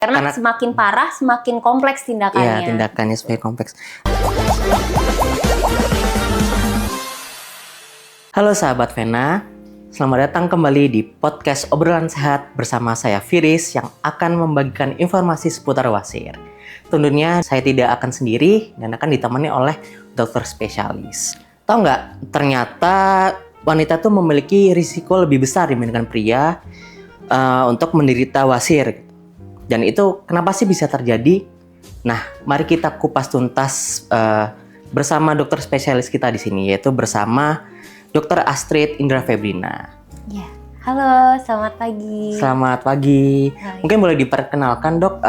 Karena semakin parah, semakin kompleks tindakannya. Iya, tindakannya semakin kompleks. Halo sahabat Vena, selamat datang kembali di podcast Obrolan Sehat bersama saya Firis yang akan membagikan informasi seputar wasir. Tentunya saya tidak akan sendiri dan akan ditemani oleh dokter spesialis. Tahu nggak, ternyata wanita tuh memiliki risiko lebih besar dibandingkan pria untuk menderita wasir. Dan itu kenapa sih bisa terjadi? Nah, mari kita kupas tuntas bersama dokter spesialis kita di sini, yaitu bersama Dr. Astrid Indra Febrina. Ya, halo, selamat pagi. Selamat pagi. Hai. Mungkin boleh diperkenalkan dok,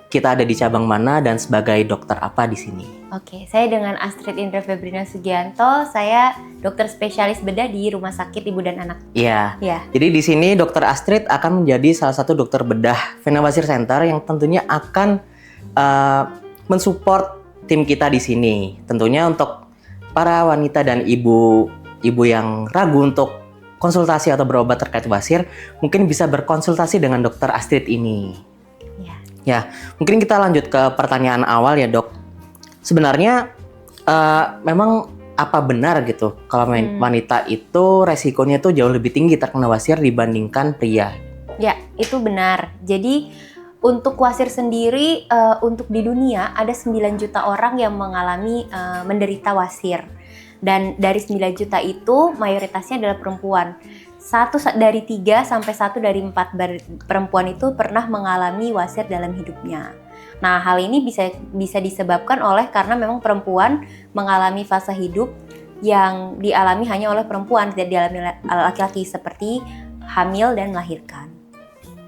kita ada di cabang mana dan sebagai dokter apa di sini? Oke, saya dengan Astrid Indra Febrina Sugianto. Saya dokter spesialis bedah di Rumah Sakit Ibu dan Anak. Iya. Ya. Jadi di sini dokter Astrid akan menjadi salah satu dokter bedah Vena Wasir Center yang tentunya akan mensupport tim kita di sini. Tentunya untuk para wanita dan ibu yang ragu untuk konsultasi atau berobat terkait wasir, mungkin bisa berkonsultasi dengan dokter Astrid ini. Ya, mungkin kita lanjut ke pertanyaan awal ya dok. Sebenarnya memang apa benar gitu kalau wanita itu resikonya tuh jauh lebih tinggi terkena wasir dibandingkan pria? Ya, itu benar. Jadi untuk wasir sendiri, untuk di dunia ada 9 juta orang yang mengalami menderita wasir. Dan dari 9 juta itu mayoritasnya adalah perempuan. 1 dari 3 sampai 1 dari 4 perempuan itu pernah mengalami wasir dalam hidupnya. Nah, hal ini bisa disebabkan karena memang perempuan mengalami fase hidup yang dialami hanya oleh perempuan, tidak dialami laki-laki, seperti hamil dan melahirkan.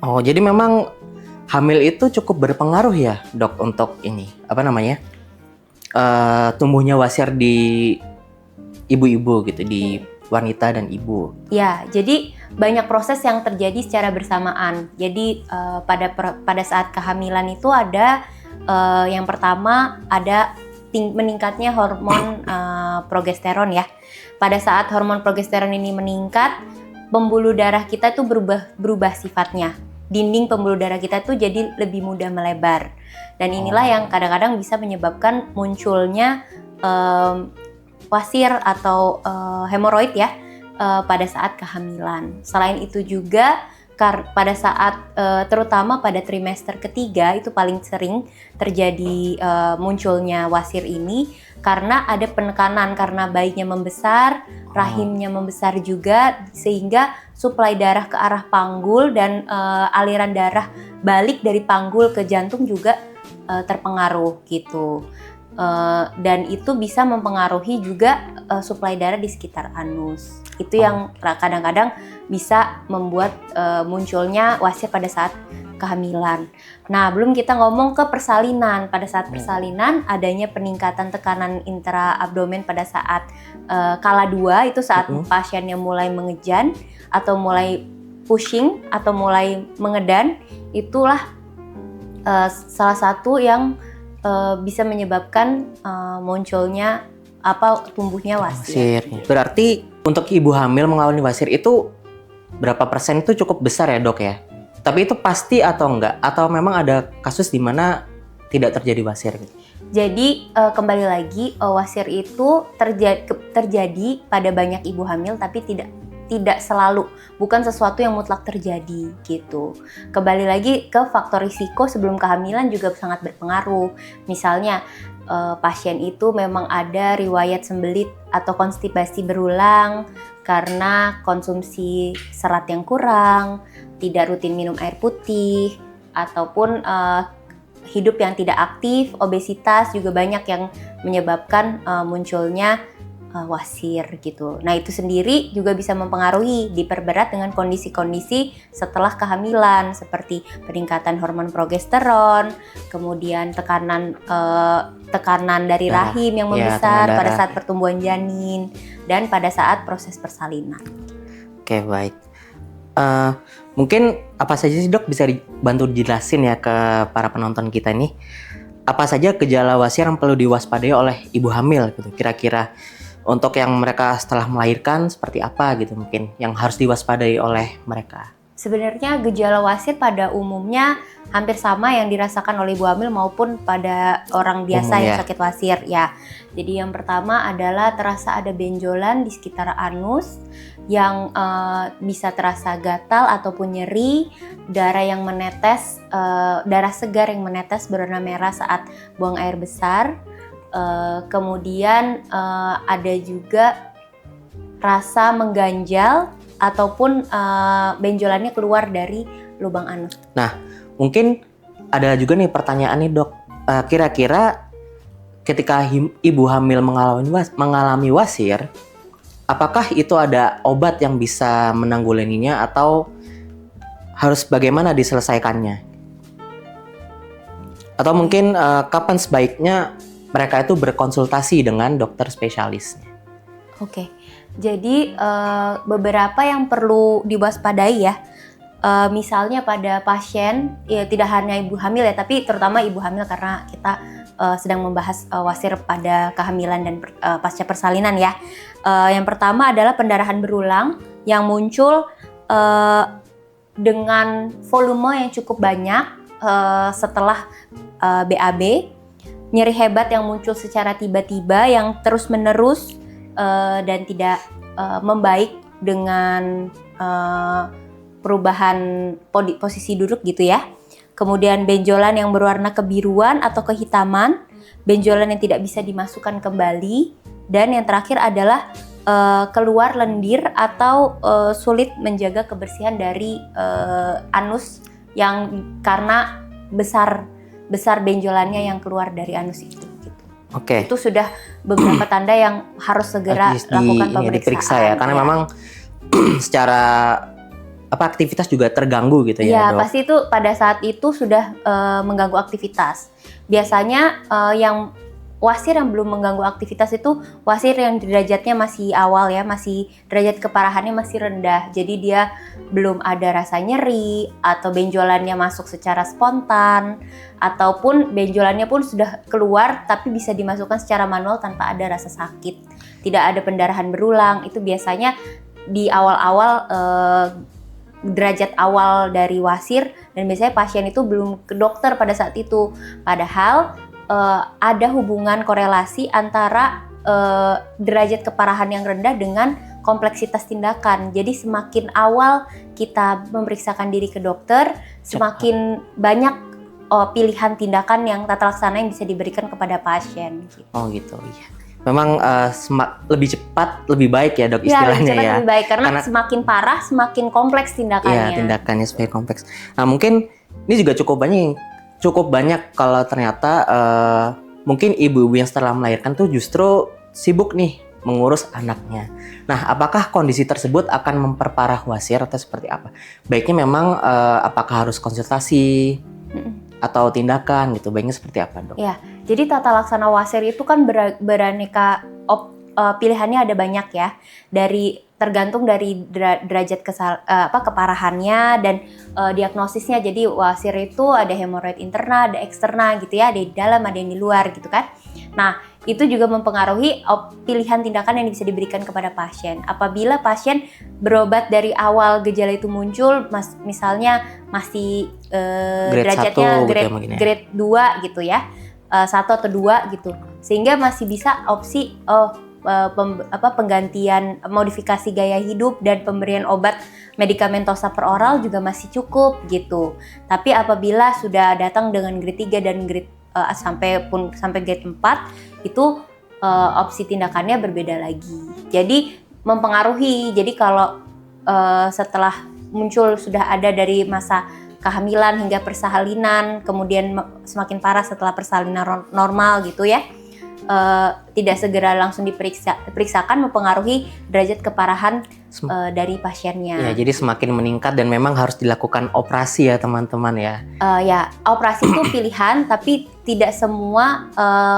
Oh, jadi memang hamil itu cukup berpengaruh ya, dok, untuk ini, tumbuhnya wasir di ibu-ibu gitu, di wanita dan ibu. Ya, jadi banyak proses yang terjadi secara bersamaan. Jadi pada saat kehamilan itu ada yang pertama ada meningkatnya hormon progesteron ya. Pada saat hormon progesteron ini meningkat, pembuluh darah kita itu berubah sifatnya. Dinding pembuluh darah kita tuh jadi lebih mudah melebar. Dan inilah yang kadang-kadang bisa menyebabkan munculnya wasir atau hemoroid ya pada saat kehamilan. Selain itu juga pada saat terutama pada trimester ketiga itu paling sering terjadi munculnya wasir ini karena ada penekanan, karena bayinya membesar, rahimnya membesar juga, sehingga suplai darah ke arah panggul dan aliran darah balik dari panggul ke jantung juga terpengaruh gitu. Dan itu bisa mempengaruhi juga suplai darah di sekitar anus. Itu yang kadang-kadang bisa membuat munculnya wasir pada saat kehamilan. Nah, belum kita ngomong ke persalinan. Pada saat persalinan adanya peningkatan tekanan intraabdomen pada saat kala 2, itu saat pasiennya mulai mengejan atau mulai pushing atau mulai mengedan, itulah salah satu yang bisa menyebabkan munculnya tumbuhnya wasir. Berarti untuk ibu hamil mengalami wasir itu berapa persen itu cukup besar ya dok ya? Tapi itu pasti atau enggak? Atau memang ada kasus di mana tidak terjadi wasir? Jadi kembali lagi wasir itu terjadi pada banyak ibu hamil, tapi tidak selalu, bukan sesuatu yang mutlak terjadi gitu. Kembali lagi ke faktor risiko sebelum kehamilan juga sangat berpengaruh. Misalnya pasien itu memang ada riwayat sembelit atau konstipasi berulang karena konsumsi serat yang kurang, tidak rutin minum air putih, ataupun hidup yang tidak aktif, obesitas juga banyak yang menyebabkan munculnya wasir gitu. Nah, itu sendiri juga bisa mempengaruhi, diperberat dengan kondisi-kondisi setelah kehamilan seperti peningkatan hormon progesteron, kemudian tekanan dari rahim yang membesar pada saat pertumbuhan janin dan pada saat proses persalinan. Oke, baik. Mungkin apa saja sih dok, bisa dibantu dijelasin ya ke para penonton kita nih, apa saja gejala wasir yang perlu diwaspadai oleh ibu hamil gitu, kira-kira untuk yang mereka setelah melahirkan seperti apa gitu, mungkin yang harus diwaspadai oleh mereka. Sebenarnya gejala wasir pada umumnya hampir sama yang dirasakan oleh ibu hamil maupun pada orang biasa yang sakit wasir ya. Jadi yang pertama adalah terasa ada benjolan di sekitar anus yang bisa terasa gatal ataupun nyeri, darah yang menetes, darah segar yang menetes berwarna merah saat buang air besar. Kemudian ada juga rasa mengganjal ataupun benjolannya keluar dari lubang anus. Nah, mungkin ada juga nih pertanyaan nih dok, kira-kira ketika ibu hamil mengalami wasir, apakah itu ada obat yang bisa menanggulanginya atau harus bagaimana diselesaikannya? Atau mungkin kapan sebaiknya mereka itu berkonsultasi dengan dokter spesialisnya? Oke. Jadi beberapa yang perlu diwaspadai ya, misalnya pada pasien, ya tidak hanya ibu hamil ya, tapi terutama ibu hamil karena kita sedang membahas wasir pada kehamilan dan pasca persalinan ya. Yang pertama adalah pendarahan berulang yang muncul dengan volume yang cukup banyak setelah BAB, nyeri hebat yang muncul secara tiba-tiba yang terus-menerus dan tidak membaik dengan perubahan posisi duduk gitu ya. Kemudian benjolan yang berwarna kebiruan atau kehitaman, benjolan yang tidak bisa dimasukkan kembali, dan yang terakhir adalah keluar lendir atau sulit menjaga kebersihan dari anus yang karena besar benjolannya yang keluar dari anus itu. Oke. Itu sudah beberapa tanda yang harus segera lakukan pemeriksaan. Diperiksa ya, karena memang secara aktivitas juga terganggu gitu ya. Iya, dok? pasti itu pada saat itu sudah mengganggu aktivitas. Biasanya yang wasir yang belum mengganggu aktivitas itu wasir yang derajatnya masih awal ya, masih derajat keparahannya masih rendah. Jadi dia belum ada rasa nyeri atau benjolannya masuk secara spontan ataupun benjolannya pun sudah keluar tapi bisa dimasukkan secara manual tanpa ada rasa sakit. Tidak ada pendarahan berulang. Itu biasanya di awal-awal derajat awal dari wasir dan biasanya pasien itu belum ke dokter pada saat itu. Padahal ada hubungan korelasi antara derajat keparahan yang rendah dengan kompleksitas tindakan. Jadi semakin awal kita memeriksakan diri ke dokter, semakin banyak pilihan tindakan yang tata laksana yang bisa diberikan kepada pasien. Gitu. Oh gitu, iya. Memang lebih cepat, lebih baik ya dok istilahnya ya. Lebih baik karena semakin parah, semakin kompleks tindakannya. Iya, tindakannya semakin kompleks. Nah mungkin ini juga cukup banyak kalau ternyata mungkin ibu-ibu yang setelah melahirkan tuh justru sibuk nih mengurus anaknya. Nah, apakah kondisi tersebut akan memperparah wasir atau seperti apa? Baiknya memang apakah harus konsultasi atau tindakan gitu? Baiknya seperti apa, dok? Ya, jadi tata laksana wasir itu kan beraneka pilihannya ada banyak ya. Tergantung dari derajat keparahannya dan diagnosisnya. Jadi wasir itu ada hemoroid interna, ada eksterna gitu ya, ada di dalam, ada yang di luar gitu kan. Nah, itu juga mempengaruhi pilihan tindakan yang bisa diberikan kepada pasien. Apabila pasien berobat dari awal gejala itu muncul, misalnya masih derajatnya grade 2 gitu ya, 1 atau 2 gitu, sehingga masih bisa opsi penggantian modifikasi gaya hidup dan pemberian obat medikamentosa per oral juga masih cukup gitu. Tapi apabila sudah datang dengan grade 3 dan grade sampai grade 4 itu opsi tindakannya berbeda lagi. Jadi mempengaruhi. Jadi kalau setelah muncul sudah ada dari masa kehamilan hingga persalinan, kemudian semakin parah setelah persalinan normal gitu ya. Tidak segera langsung diperiksakan mempengaruhi derajat keparahan dari pasiennya. Ya, jadi semakin meningkat dan memang harus dilakukan operasi ya teman-teman ya. Ya, operasi itu pilihan, tapi tidak semua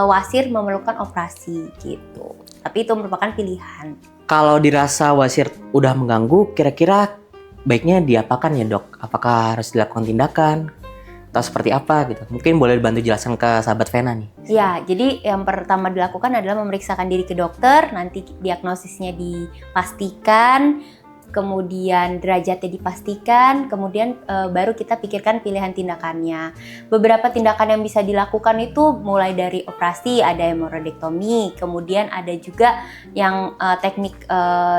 wasir memerlukan operasi gitu. Tapi itu merupakan pilihan. Kalau dirasa wasir udah mengganggu, kira-kira baiknya diapakan ya dok? Apakah harus dilakukan tindakan? Atau seperti apa gitu? Mungkin boleh dibantu jelaskan ke sahabat Vena nih. Ya, jadi yang pertama dilakukan adalah memeriksakan diri ke dokter, nanti diagnosisnya dipastikan, kemudian derajatnya dipastikan, kemudian baru kita pikirkan pilihan tindakannya. Beberapa tindakan yang bisa dilakukan itu mulai dari operasi, ada hemoroidektomi, kemudian ada juga yang teknik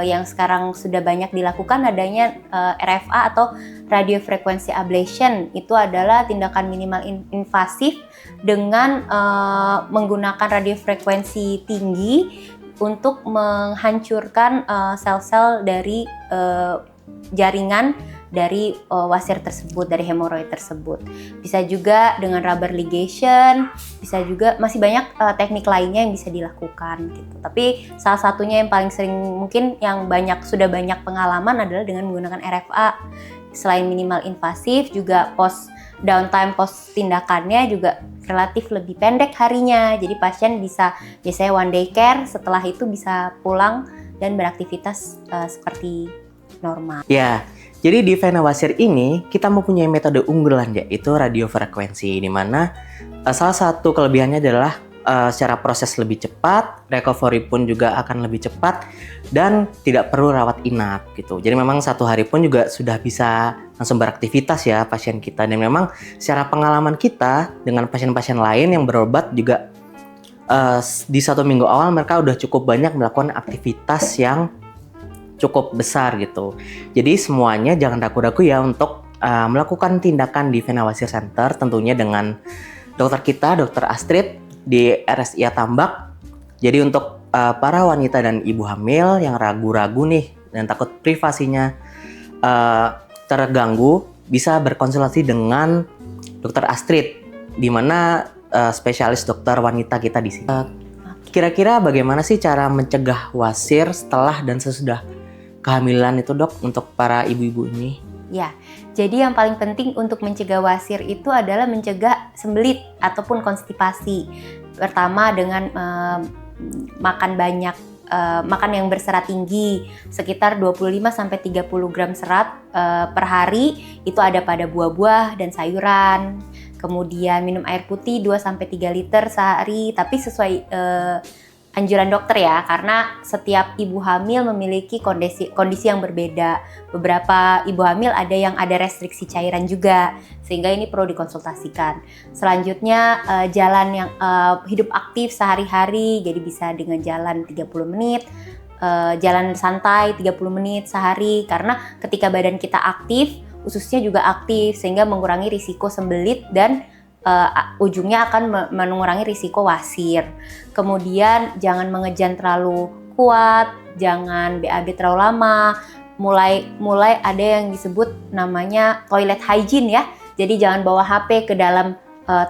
yang sekarang sudah banyak dilakukan adanya RFA atau radiofrequency ablation. Itu adalah tindakan minimal invasif dengan menggunakan radiofrekuensi tinggi untuk menghancurkan sel-sel dari jaringan dari wasir tersebut, dari hemoroid tersebut. Bisa juga dengan rubber ligation, bisa juga masih banyak teknik lainnya yang bisa dilakukan gitu. Tapi salah satunya yang paling sering mungkin yang sudah banyak pengalaman adalah dengan menggunakan RFA. Selain minimal invasif, juga downtime post tindakannya juga relatif lebih pendek harinya. Jadi pasien bisa biasanya one day care, setelah itu bisa pulang dan beraktivitas seperti normal. Ya, jadi di vena wasir ini kita mempunyai metode unggulan yaitu radiofrekuensi, di mana salah satu kelebihannya adalah secara proses lebih cepat, recovery pun juga akan lebih cepat dan tidak perlu rawat inap gitu. Jadi memang satu hari pun juga sudah bisa langsung beraktivitas ya pasien kita. Dan memang secara pengalaman kita dengan pasien-pasien lain yang berobat juga di 1 minggu awal mereka udah cukup banyak melakukan aktivitas yang cukup besar gitu. Jadi semuanya jangan ragu-ragu ya untuk melakukan tindakan di Vena Wasir Center, tentunya dengan dokter kita, Dokter Astrid di RSIA Tambak. Jadi untuk para wanita dan ibu hamil yang ragu-ragu nih dan takut privasinya terganggu, bisa berkonsultasi dengan Dokter Astrid, di mana spesialis dokter wanita kita di sini. Kira-kira bagaimana sih cara mencegah wasir setelah dan sesudah kehamilan itu, Dok, untuk para ibu-ibu ini? Ya, jadi yang paling penting untuk mencegah wasir itu adalah mencegah sembelit ataupun konstipasi. Pertama dengan makan banyak, makan yang berserat tinggi, sekitar 25-30 gram serat per hari, itu ada pada buah-buah dan sayuran. Kemudian minum air putih 2-3 liter sehari, tapi sesuai anjuran dokter ya, karena setiap ibu hamil memiliki kondisi yang berbeda. Beberapa ibu hamil ada yang ada restriksi cairan juga, sehingga ini perlu dikonsultasikan. Selanjutnya jalan yang hidup aktif sehari-hari, jadi bisa dengan jalan 30 menit, jalan santai 30 menit sehari, karena ketika badan kita aktif, ususnya juga aktif, sehingga mengurangi risiko sembelit dan ujungnya akan mengurangi risiko wasir. Kemudian jangan mengejan terlalu kuat, jangan BAB terlalu lama. Mulai ada yang disebut namanya toilet hygiene ya. Jadi jangan bawa HP ke dalam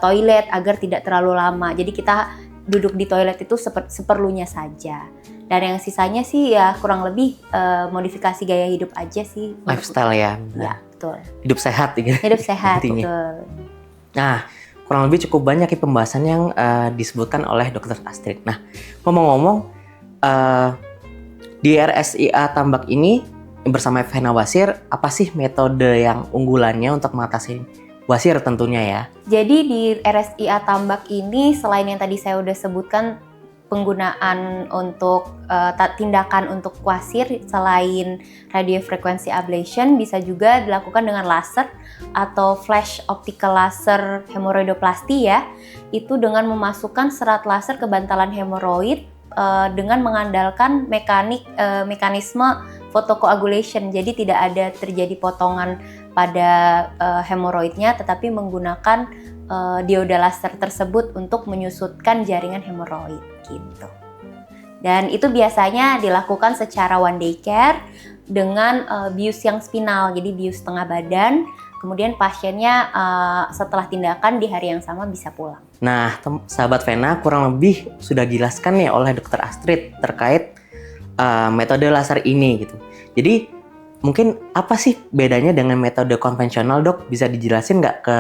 toilet agar tidak terlalu lama. Jadi kita duduk di toilet itu seperlunya saja. Dan yang sisanya sih ya kurang lebih modifikasi gaya hidup aja sih. Lifestyle ya. Ya, betul. Hidup sehat gitu. Hidup sehat, betul. Nah, kurang lebih cukup banyak ya pembahasan yang disebutkan oleh Dokter Astrid. Nah, ngomong-ngomong, di RSIA Tambak ini bersama Vena Wasir, apa sih metode yang unggulannya untuk mengatasi wasir tentunya ya? Jadi di RSIA Tambak ini selain yang tadi saya udah sebutkan penggunaan untuk tindakan untuk wasir, selain radiofrequency ablation bisa juga dilakukan dengan laser atau flash optical laser hemoroidoplasty ya. Itu dengan memasukkan serat laser ke bantalan hemoroid dengan mengandalkan mekanisme photocoagulation. Jadi tidak ada terjadi potongan pada hemoroidnya, tetapi menggunakan dioda laser tersebut untuk menyusutkan jaringan hemoroid gitu. Dan itu biasanya dilakukan secara one day care dengan bius yang spinal, jadi bius tengah badan. Kemudian pasiennya setelah tindakan di hari yang sama bisa pulang. Nah, sahabat Vena, kurang lebih sudah dijelaskan nih oleh Dokter Astrid terkait metode laser ini gitu. Jadi mungkin apa sih bedanya dengan metode konvensional, Dok? Bisa dijelasin nggak ke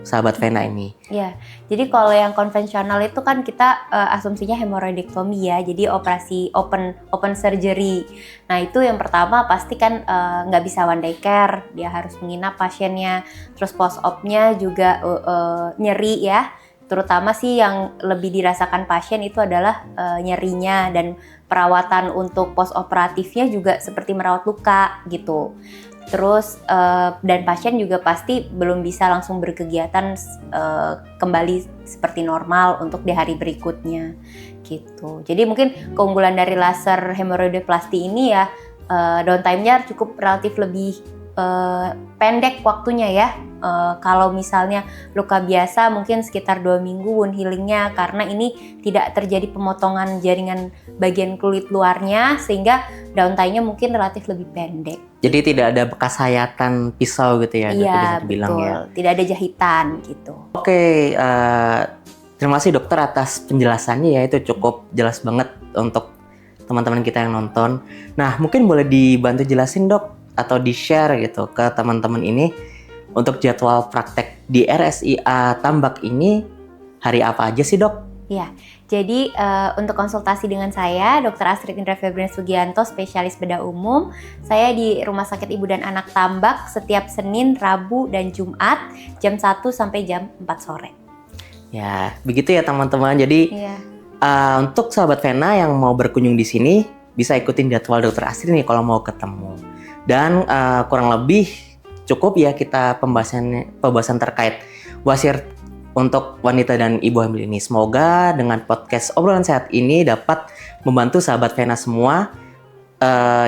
sahabat Vena ini? Ya, jadi kalau yang konvensional itu kan kita asumsinya hemoroidektomi ya, jadi operasi open surgery. Nah itu yang pertama pasti kan nggak bisa one day care, dia harus menginap pasiennya. Terus post op-nya juga nyeri ya, terutama sih yang lebih dirasakan pasien itu adalah nyerinya dan perawatan untuk post operatifnya juga seperti merawat luka gitu. Terus dan pasien juga pasti belum bisa langsung berkegiatan kembali seperti normal untuk di hari berikutnya gitu. Jadi mungkin keunggulan dari laser hemoroidoplasty ini ya downtime-nya cukup relatif lebih pendek waktunya ya. Kalau misalnya luka biasa mungkin sekitar 2 minggu wound healingnya, karena ini tidak terjadi pemotongan jaringan bagian kulit luarnya sehingga downtime-nya mungkin relatif lebih pendek. Jadi tidak ada bekas sayatan pisau gitu ya? Iya, bilang betul. ya. Tidak ada jahitan gitu. Oke, terima kasih dokter atas penjelasannya ya, itu cukup jelas banget untuk teman-teman kita yang nonton. Nah, mungkin boleh dibantu jelasin dok, atau di-share gitu ke teman-teman ini untuk jadwal praktek di RSIA Tambak ini hari apa aja sih dok? Ya, jadi untuk konsultasi dengan saya, Dr. Astrid Indra Febrian Sugianto, spesialis bedah umum. Saya di Rumah Sakit Ibu dan Anak Tambak setiap Senin, Rabu, dan Jumat jam 1 sampai jam 4 sore. Ya, begitu ya teman-teman. Jadi untuk sahabat Vena yang mau berkunjung di sini bisa ikutin jadwal Dr. Astrid nih kalau mau ketemu. Dan kurang lebih cukup ya kita pembahasan terkait wasir untuk wanita dan ibu hamil ini. Semoga dengan podcast obrolan sehat ini dapat membantu sahabat Vena semua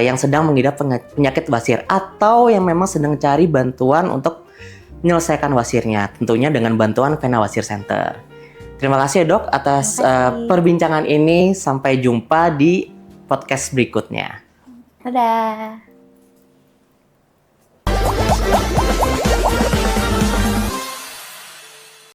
yang sedang mengidap penyakit wasir atau yang memang sedang cari bantuan untuk menyelesaikan wasirnya, tentunya dengan bantuan Vena Wasir Center. Terima kasih ya dok atas perbincangan ini. Sampai jumpa di podcast berikutnya. Dadah.